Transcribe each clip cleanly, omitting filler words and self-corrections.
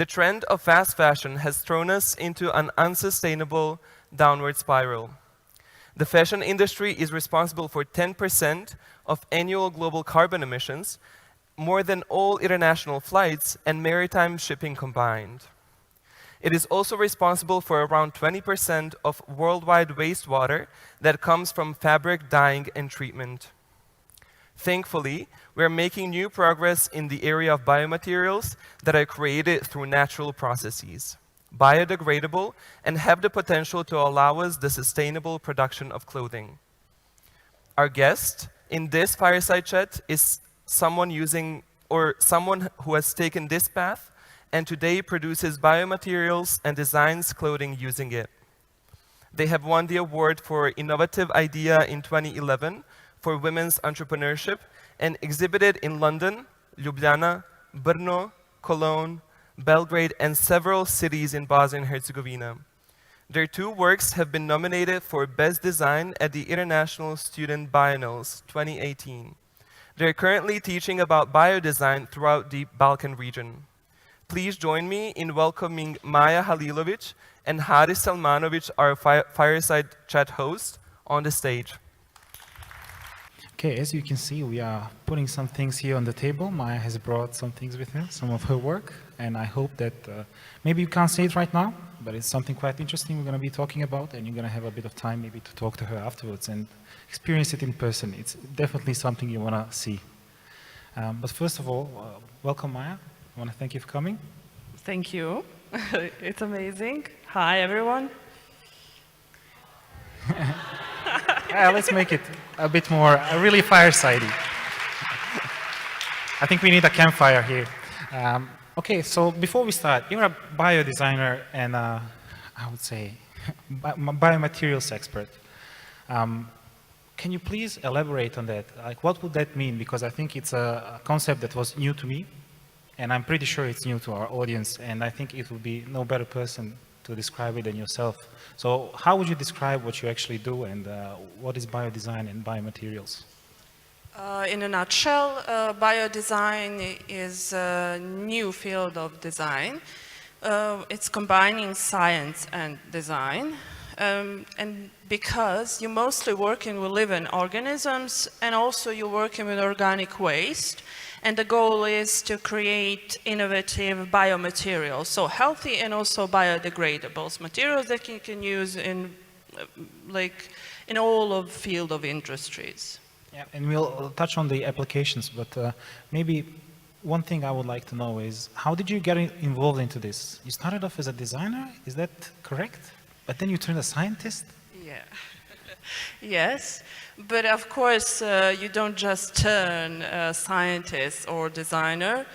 The trend of fast fashion has thrown us into an unsustainable downward spiral. The fashion industry is responsible for 10% of annual global carbon emissions, more than all international flights and maritime shipping combined. It is also responsible for around 20% of worldwide wastewater that comes from fabric dyeing and treatment. Thankfully, we are making new progress in the area of biomaterials that are created through natural processes, biodegradable, and have the potential to allow us the sustainable production of clothing. Our guest in this fireside chat is someone who has taken this path and today produces biomaterials and designs clothing using it. They have won the award for Innovative Idea in 2011 for women's entrepreneurship and exhibited in London, Ljubljana, Brno, Cologne, Belgrade, and several cities in Bosnia and Herzegovina. Their 2 works have been nominated for Best Design at the International Student Biennales 2018. They are currently teaching about biodesign throughout the Balkan region. Please join me in welcoming Maja Halilovic and Haris Salmanovic, our fireside chat host, on the stage. Okay, as you can see, we are putting some things here on the table. Maja has brought some things with her, some of her work, and I hope that maybe you can't see it right now, but it's something quite interesting we're going to be talking about, and you're going to have a bit of time maybe to talk to her afterwards and experience it in person. It's definitely something you want to see. But first of all, welcome, Maja. I want to thank you for coming. Thank you. It's amazing. Hi, everyone. Let's make it a bit more really firesidey. I think we need a campfire here. Okay, so before we start, you're a biodesigner and I would say biomaterials expert. Can you please elaborate on that? Like, what would that mean? Because I think it's a concept that was new to me, and I'm pretty sure it's new to our audience, and I think it would be no better person to describe it than yourself. So how would you describe what you actually do, and what is biodesign and biomaterials? In a nutshell, biodesign is a new field of design. It's combining science and design. And because you're mostly working with living organisms, and also you're working with organic waste, and the goal is to create innovative biomaterials, so healthy and also biodegradables, materials that you can use in all of field of industries. Yeah, and we'll touch on the applications, but maybe one thing I would like to know is, how did you get involved into this? You started off as a designer, is that correct? But then you turned a scientist? Yeah. Yes, but of course you don't just turn a scientist or designer.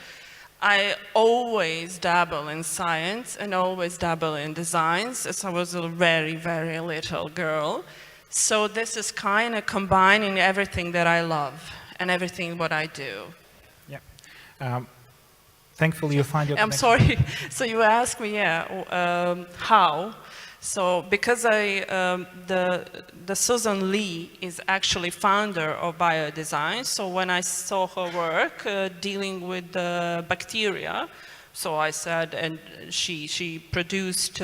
I always dabble in science and always dabble in designs since I was a very, very little girl. So this is kind of combining everything that I love and everything what I do. Yeah. Thankfully you find your connection. I'm sorry. So you asked me, how? So because the Susan Lee is actually founder of Biodesign, so when I saw her work dealing with the bacteria, so I said, and she produced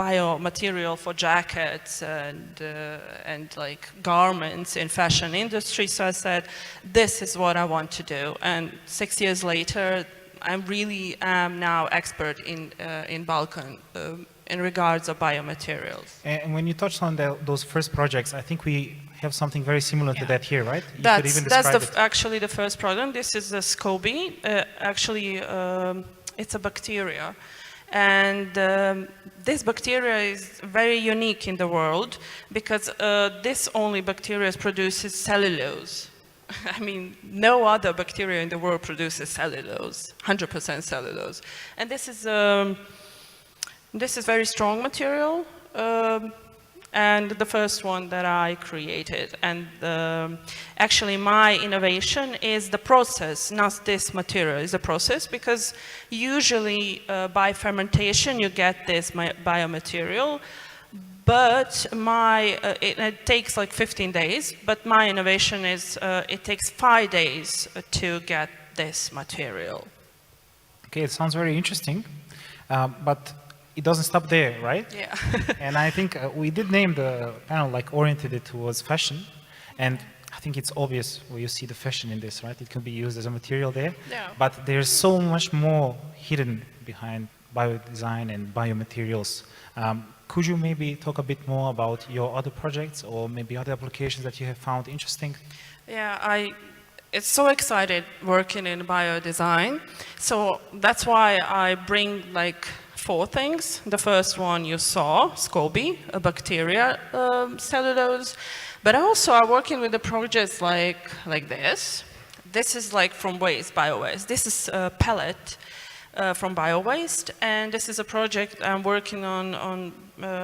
biomaterial for jackets and like garments in fashion industry. So I said, this is what I want to do. And 6 years later, I really am now expert in Balkan in regards of biomaterials. And when you touched on those first projects, I think we have something very similar to that here, right? You that's actually the first product. This is the SCOBY. Actually, it's a bacteria. And this bacteria is very unique in the world because this only bacteria produces cellulose. I mean, no other bacteria in the world produces cellulose, 100% cellulose. And this is very strong material, and the first one that I created. And actually my innovation is the process, not this material, is the process, because usually by fermentation you get this biomaterial, but it takes like 15 days, but my innovation is it takes 5 days to get this material. Okay, it sounds very interesting, but it doesn't stop there, right? Yeah. And I think we did name the panel like oriented it towards fashion, and I think it's obvious where you see the fashion in this, right? It can be used as a material there, Yeah. but there's so much more hidden behind biodesign and biomaterials. Could you maybe talk a bit more about your other projects or maybe other applications that you have found interesting? Yeah, it's so excited working in biodesign. So that's why I bring like 4 things. The first one you saw, SCOBY, a bacteria cellulose. But also I'm working with the projects like this. This is like from waste, bio-waste. This is a pellet from bio-waste. And this is a project I'm working on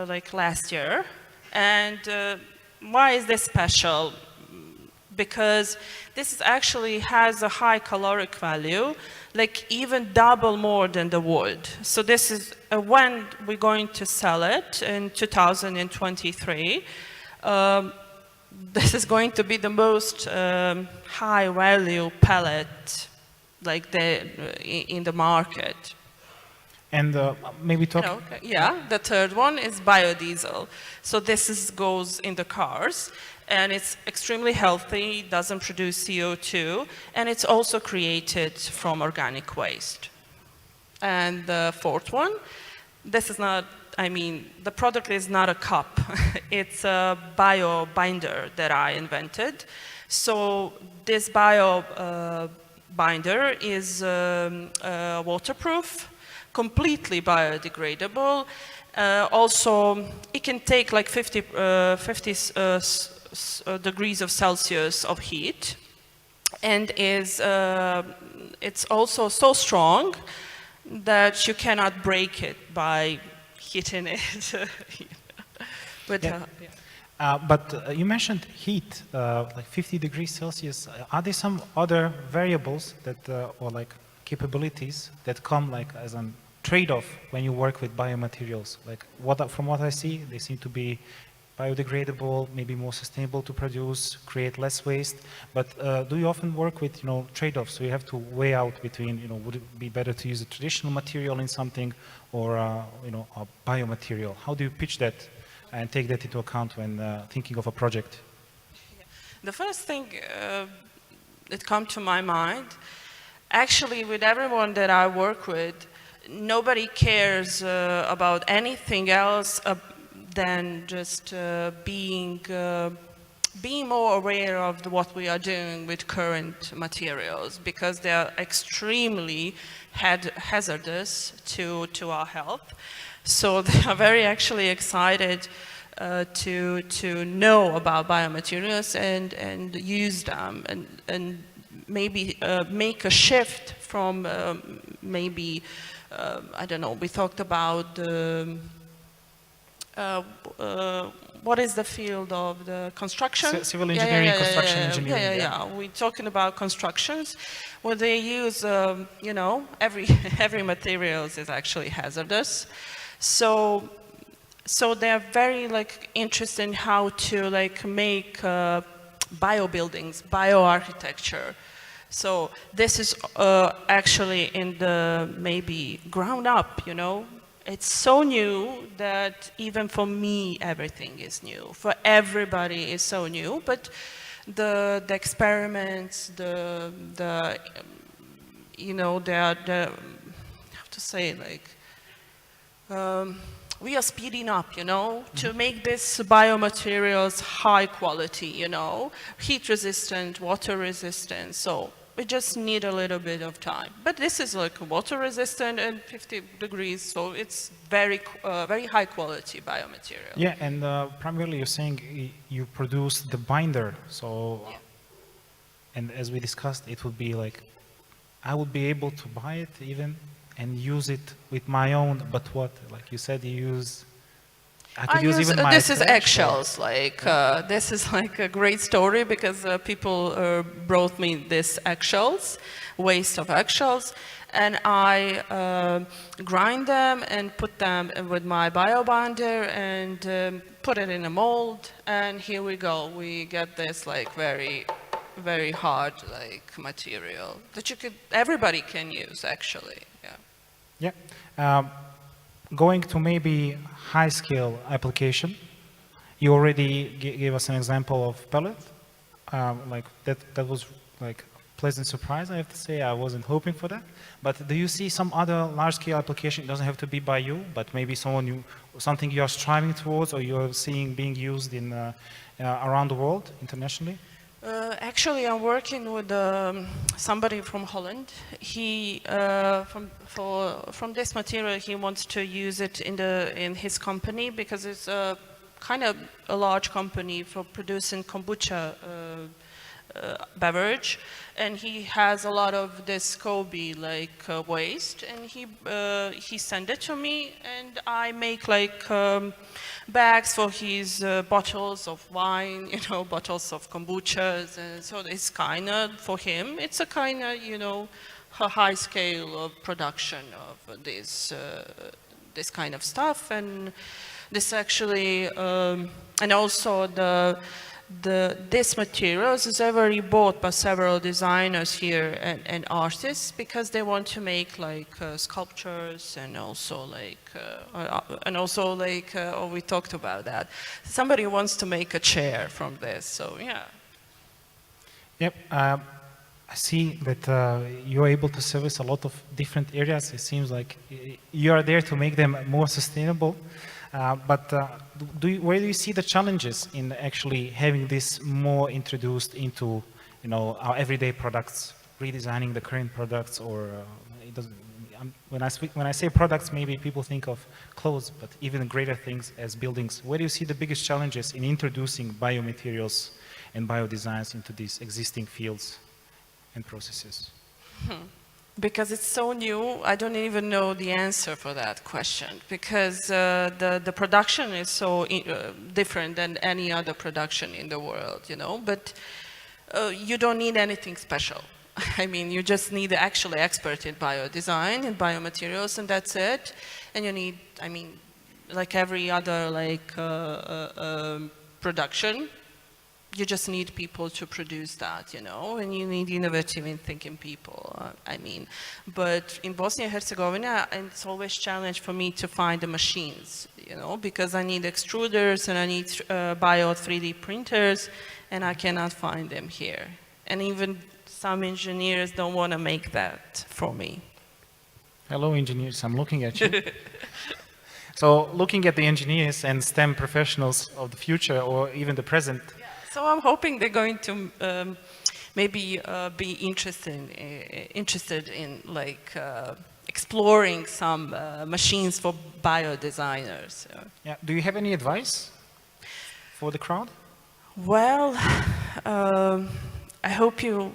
like last year. And why is this special? Because this actually has a high caloric value, like even double more than the wood. So this is when we're going to sell it in 2023. This is going to be the most high value pellet like in the market. And maybe talk... Yeah, the third one is biodiesel. So this goes in the cars. And it's extremely healthy, doesn't produce CO2, and it's also created from organic waste. And the fourth one, this is not, I mean, the product is not a cup. It's a bio binder that I invented. So this bio binder is waterproof, completely biodegradable. Also, it can take like 50 degrees of Celsius of heat, and it's also so strong that you cannot break it by hitting it. But you mentioned heat, like 50 degrees Celsius. Are there some other variables that, or like capabilities that come like as a trade-off when you work with biomaterials? Like from what I see, they seem to be biodegradable, maybe more sustainable to produce, create less waste. But do you often work with, trade-offs? So you have to weigh out between, would it be better to use a traditional material in something or, a biomaterial? How do you pitch that and take that into account when thinking of a project? The first thing that comes to my mind, actually with everyone that I work with, nobody cares about anything else than just being more aware of what we are doing with current materials, because they are extremely hazardous to our health. So they are very actually excited to know about biomaterials and use them and maybe make a shift from maybe I don't know, we talked about what is the field of the construction? Civil engineering, construction engineering. Yeah. We're talking about constructions where they use, every materials is actually hazardous. So they're very interested in how to make bio buildings, bioarchitecture. So this is actually in the maybe ground up, It's so new that even for me, everything is new. For everybody, it's so new. But the experiments, the how to say, we are speeding up, to make this biomaterials high quality, heat resistant, water resistant. So we just need a little bit of time. But this is water resistant and 50 degrees, so it's very high quality biomaterial. Yeah, and primarily you're saying you produce the binder. So, yeah. And as we discussed, it would be I would be able to buy it even and use it with my own, but what? Like you said, you use... This is eggshells. This is a great story because people brought me this eggshells, waste of eggshells, and I grind them and put them with my biobinder and put it in a mold, and here we go. We get this very, very hard material that everybody can use actually. Yeah. Yeah. Going to maybe high-scale application, you already gave us an example of pellet. Like that was like a pleasant surprise, I have to say. I wasn't hoping for that. But do you see some other large-scale application? It doesn't have to be by you, but maybe something you are striving towards, or you're seeing being used in around the world internationally. Actually, I'm working with somebody from Holland. He from this material, he wants to use it in his company because it's kind of a large company for producing kombucha beverage, and he has a lot of this SCOBY waste, and he sent it to me, and I make bags for his bottles of wine, bottles of kombuchas, and so it's kind of for him. It's a kind of a high scale of production of this kind of stuff, and this actually and also this materials is already bought by several designers here and artists because they want to make sculptures and also we talked about that. Somebody wants to make a chair from this, so yeah. Yep. I see that you're able to service a lot of different areas. It seems like you are there to make them more sustainable. But where do you see the challenges in actually having this more introduced into, our everyday products, redesigning the current products, or it doesn't? When I say products, maybe people think of clothes, but even greater things as buildings. Where do you see the biggest challenges in introducing biomaterials and biodesigns into these existing fields and processes? Because it's so new, I don't even know the answer for that question, because the production is so different than any other production in the world, but you don't need anything special. I mean, you just need actually expert in biodesign and biomaterials, and that's it. And you need, like every other production, you just need people to produce that, and you need innovative and thinking people, But in Bosnia and Herzegovina, it's always a challenge for me to find the machines, because I need extruders and I need bio 3D printers, and I cannot find them here. And even some engineers don't want to make that for me. Hello, engineers, I'm looking at you. So looking at the engineers and STEM professionals of the future or even the present. So I'm hoping they're going to maybe be interested in exploring some machines for biodesigners. Yeah. Do you have any advice for the crowd? Well, I hope you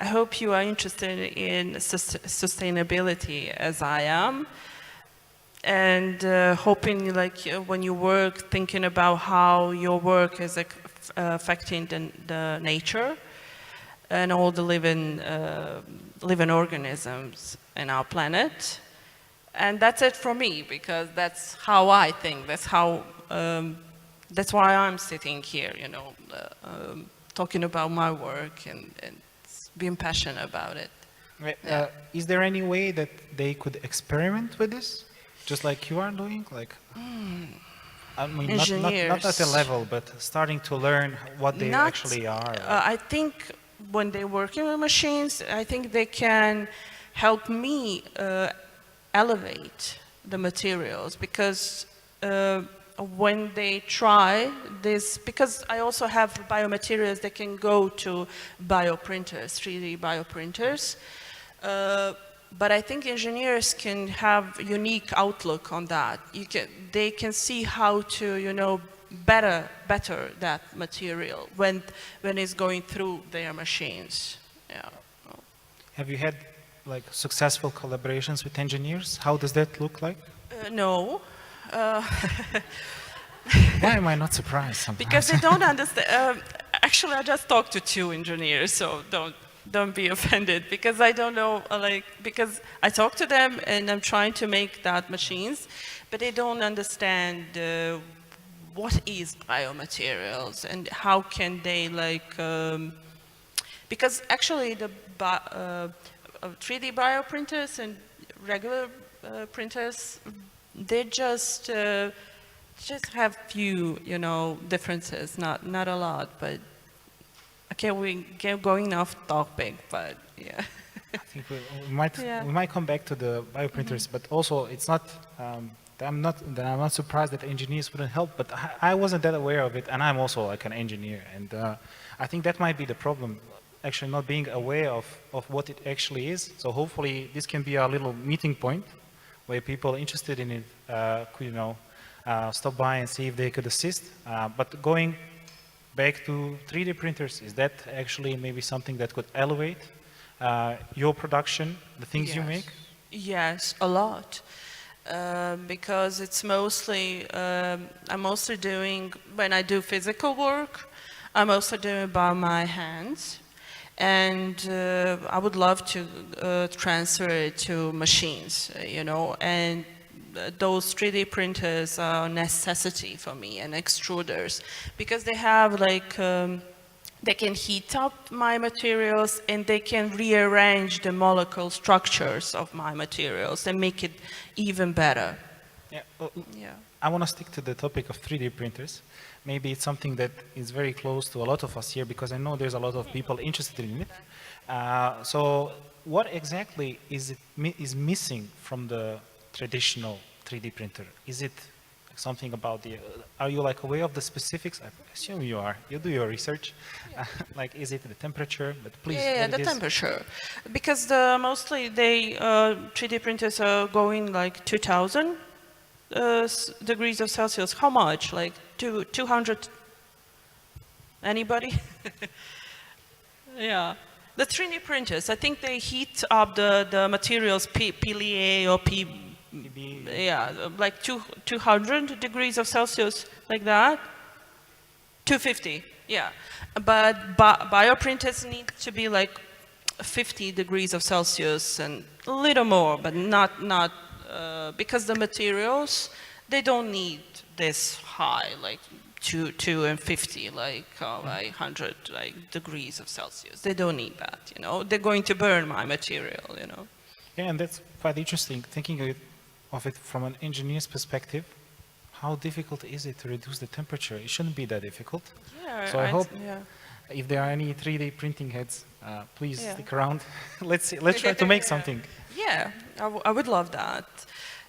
are interested in sustainability as I am, and hoping when you work, thinking about how your work is affecting the nature and all the living organisms in our planet. And that's it for me, because that's how I think. That's why I'm sitting here, talking about my work and being passionate about it. Right. Yeah. Is there any way that they could experiment with this, just like you are doing? Not at a level, but starting to learn what they actually are. I think when they're working with machines, I think they can help me elevate the materials, because when they try this, because I also have biomaterials that can go to bioprinters, 3D bioprinters. But I think engineers can have unique outlook on that. They can see how to, better that material when it's going through their machines. Yeah. Have you had successful collaborations with engineers? How does that look like? No. Why am I not surprised sometimes? Because they don't understand. Actually, I just talked to 2 engineers, so don't be offended, because I don't know, because I talk to them and I'm trying to make that machines, but they don't understand what is biomaterials and how can they because actually the 3D bioprinters and regular printers, they just have few, you know, differences, not a lot, but okay, we get going off topic, but yeah. I think we might come back to the bioprinters, but also it's not. I'm not surprised that engineers wouldn't help, but I wasn't that aware of it, and I'm also like an engineer, and I think that might be the problem, actually not being aware of what it actually is. So hopefully this can be a little meeting point where people interested in it could, you know, stop by and see if they could assist. But going back to 3D printers, is that actually maybe something that could elevate your production, the things you make? Yes, a lot. Because it's mostly, I'm mostly doing, when I do physical work, I'm mostly doing by my hands. And I would love to transfer it to machines, you know, and those 3D printers are a necessity for me, and extruders, because they have like, they can heat up my materials and they can rearrange the molecule structures of my materials and make it even better. Yeah. Yeah. I want to stick to the topic of 3D printers. Maybe it's something that is very close to a lot of us here, because I know there's a lot of people interested in it. So what exactly is missing from the traditional 3D printer? Is it something about the, are you like aware of the specifics? I assume you are. You do your research. Yeah. Like, is it the temperature? But please. Yeah, the temperature. Because mostly they 3D printers are going like 2000 degrees of Celsius. How much? Like 200? Anybody? Yeah. The 3D printers, I think they heat up the materials PLA or yeah, like 200 degrees of Celsius, like that. 250, yeah. But bioprinters need to be like 50 degrees of Celsius and a little more, but not because the materials, they don't need this high, like 250, like 100 like degrees of Celsius. They don't need that, you know. They're going to burn my material, you know. Yeah, and that's quite interesting, thinking of it from an engineer's perspective. How difficult is it to reduce the temperature? It shouldn't be that difficult. Yeah, so I hope if there are any 3D printing heads, please stick around. Let's try to make something. Yeah, I would love that.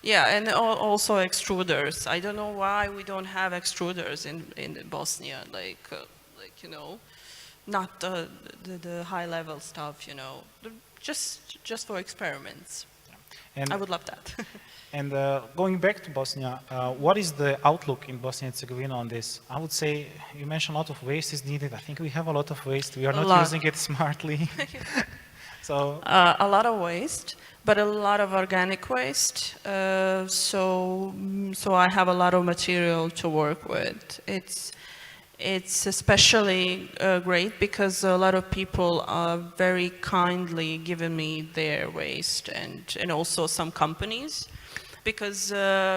Yeah, and also extruders. I don't know why we don't have extruders in Bosnia, like you know, not the high level stuff, you know, just for experiments. And I would love that. And going back to Bosnia, what is the outlook in Bosnia and Herzegovina on this? I would say you mentioned a lot of waste is needed. I think we have a lot of waste. We are not using it smartly. So a lot of waste, but a lot of organic waste. So I have a lot of material to work with. It's especially great because a lot of people are very kindly giving me their waste, and also some companies. Because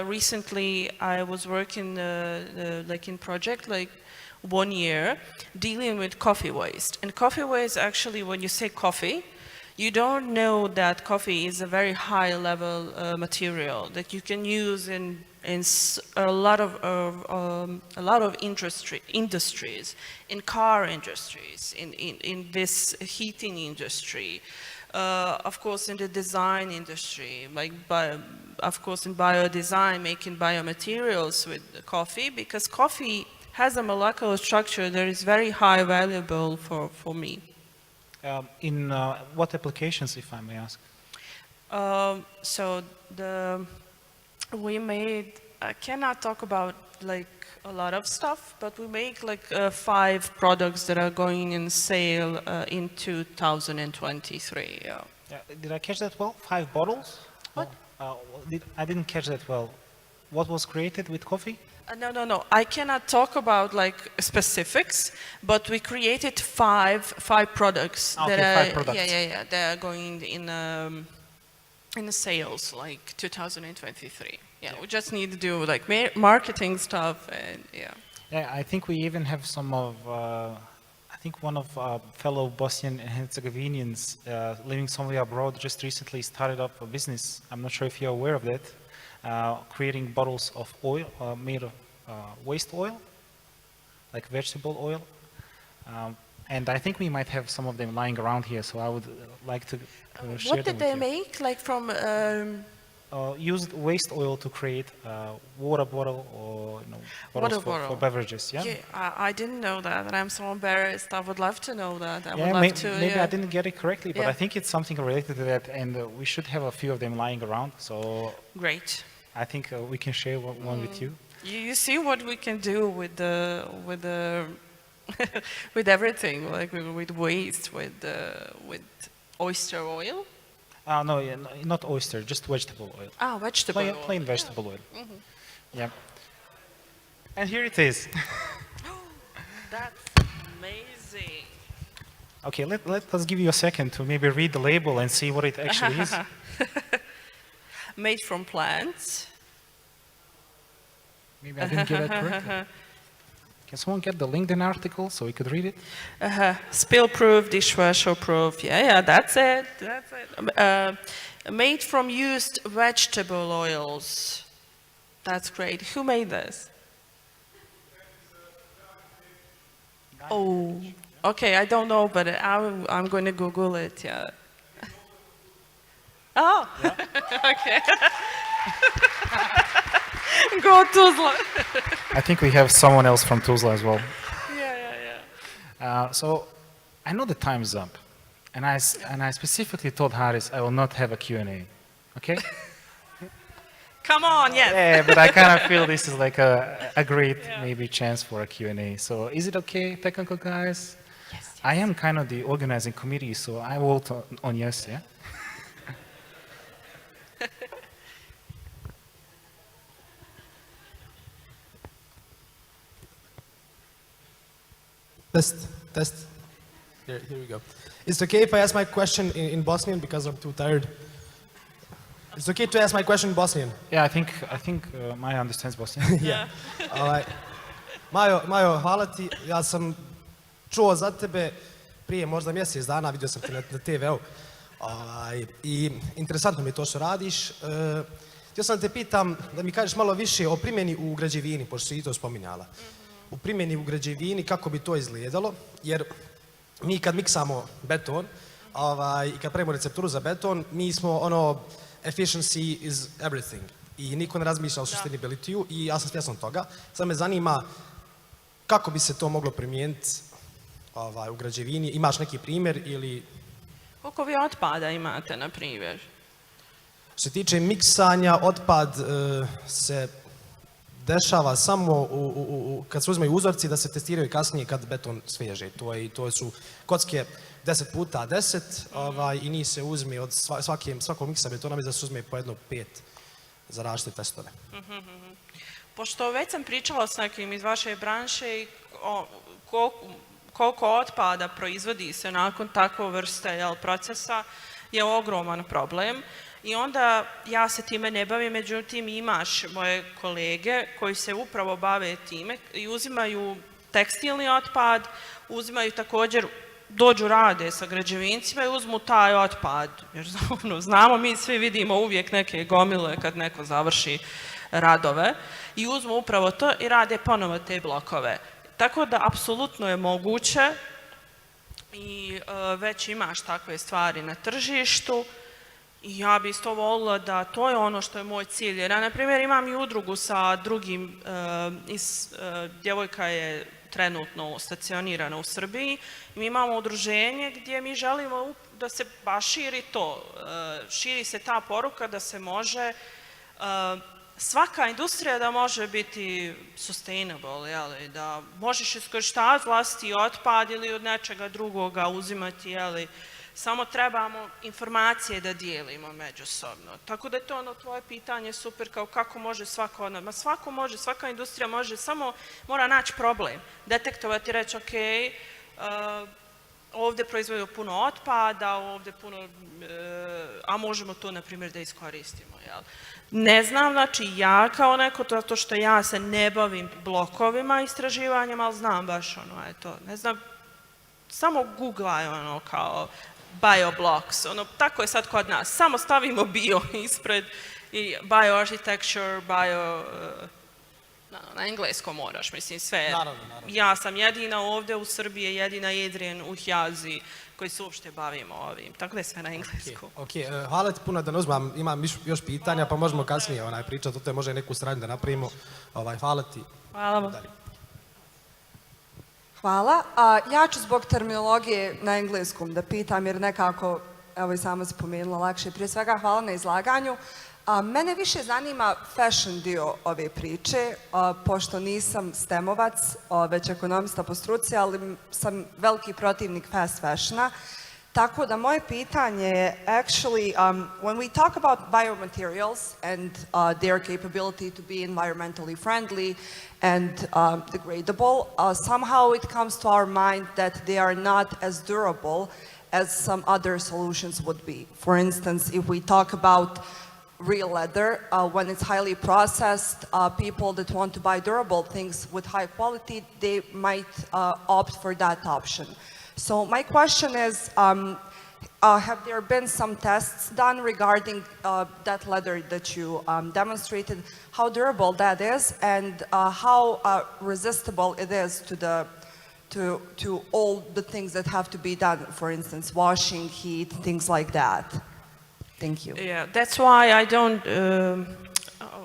recently I was working like in project like 1 year dealing with coffee waste. And coffee waste, actually, when you say coffee, you don't know that coffee is a very high level material that you can use in a lot of industries, in car industries, in this heating industry, of course in the design industry, like of course in biodesign, making biomaterials with coffee, because coffee has a molecular structure that is very high valuable for me. In what applications, if I may ask? So we made, I cannot talk about like a lot of stuff, but we make like 5 products that are going in sale in 2023. Yeah. Did I catch that well? 5 bottles? What? I didn't catch that well. What was created with coffee? No. I cannot talk about like specifics, but we created five products. Okay, that 5 products. Yeah. They are going in the sales like 2023. Yeah, we just need to do like marketing stuff and yeah. Yeah, I think we even have some of. I think one of our fellow Bosnian and Herzegovinians living somewhere abroad just recently started up a business. I'm not sure if you're aware of that, creating bottles of oil made of waste oil, like vegetable oil. And I think we might have some of them lying around here, so I would like to share What them did they with you. make? Like from Used waste oil to create water bottle or bottles Water for bottle. beverages. Yeah. Yeah, I didn't know that, and I'm so embarrassed. I would love to know that. I would Yeah, love to. maybe Yeah. I didn't get it correctly, but Yeah. I think it's something related to that, and we should have a few of them lying around. So Great. I think we can share one with you. You see what we can do with the with everything, like with waste, with oyster oil. No, yeah, not oyster, just vegetable oil. Ah, vegetable oil. Plain vegetable oil. Yeah. And here it is. That's amazing. Okay, let us give you a second to maybe read the label and see what it actually is. Made from plants. Maybe I didn't get it correctly. Can someone get the LinkedIn article so we could read it? Spill-proof, dishwasher-proof. Yeah, that's it. That's it. Made from used vegetable oils. That's great. Who made this? Oh, okay. I don't know, but I'm going to Google it. Yeah. Oh, yeah. Okay. Go Tuzla. I think we have someone else from Tuzla as well. Yeah. So I know the time is up, and I specifically told Haris I will not have a Q&A, okay? Come on, yes. Yeah, but I kind of feel this is like a great maybe chance for a Q&A. So is it okay, technical guys? Yes. I am kind of the organizing committee, so I vote on yes, yeah? Test. Here we go. Is it okay if I ask my question in Bosnian because I'm too tired? It's okay to ask my question in Bosnian. Yeah, I think Maja understands Bosnian. Majo, hvala ti. Ja sam čuo za tebe prije možda mjesec dana, vidio sam te na TV-u. I interesantno mi je to što radiš. Htio sam da te pitam da mi kažeš malo više o primjeni u građevini, pošto si i to spominjala. U primjeni u građevini, kako bi to izgledalo, jer mi kad miksamo beton i kad pravimo recepturu za beton, mi smo efficiency is everything i niko ne razmišlja o sustainability-u i ja sam svjestan toga. Sad me zanima kako bi se to moglo primijeniti u građevini, imaš neki primjer ili... Koliko vi otpada imate, na primjer? Što se tiče miksanja, otpad se dešava samo kad se uzmaju uzorci da se testiraju kasnije kad beton sveže. To su kocke 10x10 i njih se uzme od svakog miksa betona, da se uzme po 1-5 za različite testove. Pošto već sam pričala s nekim iz vaše branše i koliko otpada proizvodi se nakon takve vrste procesa je ogroman problem. I onda ja se time ne bavim, međutim imaš moje kolege koji se upravo bave time i uzimaju tekstilni otpad, uzimaju također, dođu rade sa građevincima i uzmu taj otpad. Jer znamo, mi svi vidimo uvijek neke gomile kad neko završi radove i uzmu upravo to i rade ponovo te blokove. Tako da apsolutno je moguće i već imaš takve stvari na tržištu. I ja bi isto volila da to je ono što je moj cilj. Jer ja, na primjer, imam i udrugu sa drugim, djevojka je trenutno stacionirana u Srbiji. Mi imamo udruženje gdje mi želimo da se baš širi to. Širi se ta poruka da se može, svaka industrija da može biti sustainable, da možeš iskorištavati vlastiti otpad ili od nečega drugoga uzimati, samo trebamo informacije da dijelimo međusobno. Tako da je to tvoje pitanje super, kao kako može svako od nas. Ma svako može, svaka industrija može, samo mora naći problem. Detektovati i reći, ok, ovdje proizvodimo puno otpada, ovdje puno, a možemo to, na primjer, da iskoristimo. Ne znam, znači ja kao neko, zato što ja se ne bavim blokovima istraživanjem, ali znam baš eto, ne znam, samo googlaj ono kao bioblocks, ono, tako je sad kod nas, samo stavimo bio ispred i bioarchitecture, na engleskom moraš, mislim sve. Naravno. Ja sam jedina ovdje u Srbiji, jedina Jedrijen u Hjazi koji se uopšte bavimo ovim, tako da je sve na engleskom. Ok, hvala ti puno da ne uzmem, imam još pitanja pa možemo kasnije pričati, o tome može neku stranu da napravimo. Hvala ti. Hvala vam. Hvala. Ja ću zbog terminologije na engleskom da pitam jer nekako, evo i sama spomenula, lakše. Prije svega hvala na izlaganju. Mene više zanima fashion dio ove priče, pošto nisam stemovac, već ekonomista po struci, ali sam veliki protivnik fast fashiona. Tako da moje pitanje je actually, when we talk about biomaterials and their capability to be environmentally friendly and degradable, somehow it comes to our mind that they are not as durable as some other solutions would be. For instance, if we talk about real leather, when it's highly processed, people that want to buy durable things with high quality, they might opt for that option. So my question is, have there been some tests done regarding that leather that you demonstrated, how durable that is, and how resistible it is to all the things that have to be done, for instance, washing, heat, things like that? Thank you. Yeah, that's why I don't,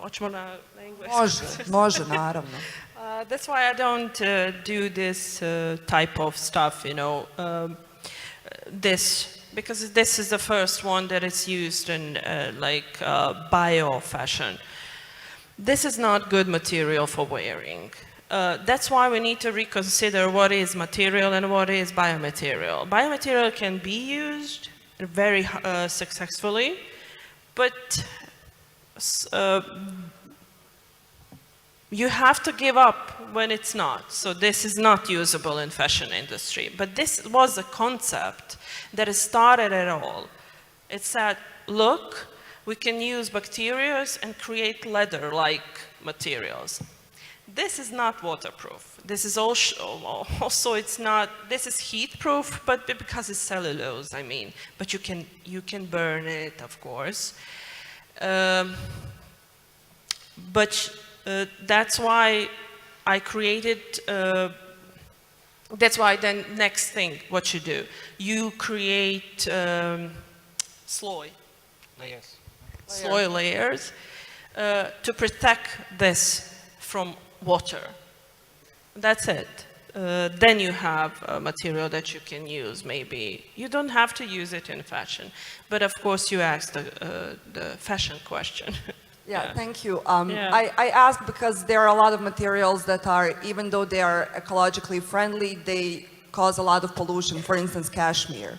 hoćemo na engleskom? Može, naravno. That's why I don't do this type of stuff, you know, because this is the first one that is used in bio fashion. This is not good material for wearing. That's why we need to reconsider what is material and what is biomaterial. Biomaterial can be used very successfully, but you have to give up when it's not. So this is not usable in fashion industry. But this was a concept that started it all. It said, look, we can use bacteria and create leather-like materials. This is not waterproof. This is also it's not, this is heat-proof, but because it's cellulose, I mean. But you can burn it, of course. That's why I created, that's why then next thing, what you do, you create soy layers to protect this from water. That's it. Then you have a material that you can use, maybe. You don't have to use it in fashion, but of course you asked the fashion question. Yeah, thank you. Yeah. I asked because there are a lot of materials that are, even though they are ecologically friendly, they cause a lot of pollution. For instance, cashmere.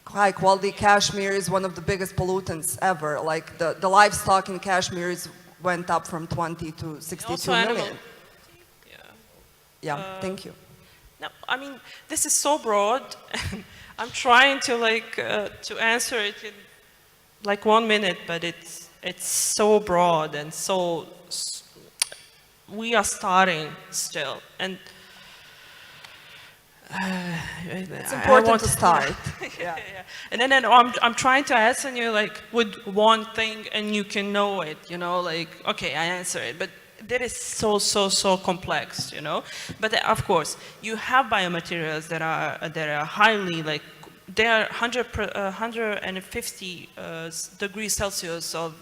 High quality cashmere is one of the biggest pollutants ever. Like the livestock in cashmere went up from 20 to 62 Also million. animal. Yeah, thank you. No, I mean, this is so broad. I'm trying to to answer it in like 1 minute, but it's so broad and so we are starting still, and it's important to start. Yeah. And then I'm trying to answer you like with one thing, and you can know it. You know, like okay, I answer it, but that is so complex. You know, but of course you have biomaterials that are highly like. They are 150 degrees Celsius of,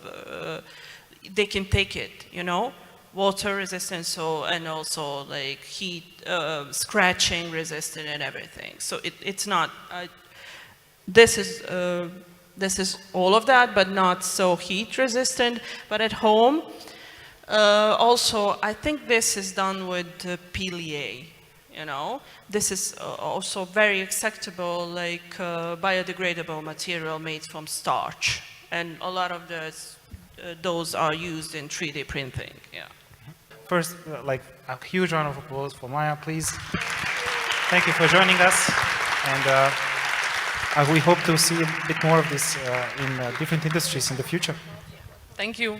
they can take it, you know, water resistant, so, and also like heat, scratching resistant and everything. So it's not, this is all of that, but not so heat resistant. But at home, also, I think this is done with PLA. You know, this is also very acceptable, like biodegradable material made from starch, and a lot of those are used in 3D printing. Yeah. First, like a huge round of applause for Maja, please. Thank you for joining us, and we hope to see a bit more of this in different industries in the future. Thank you.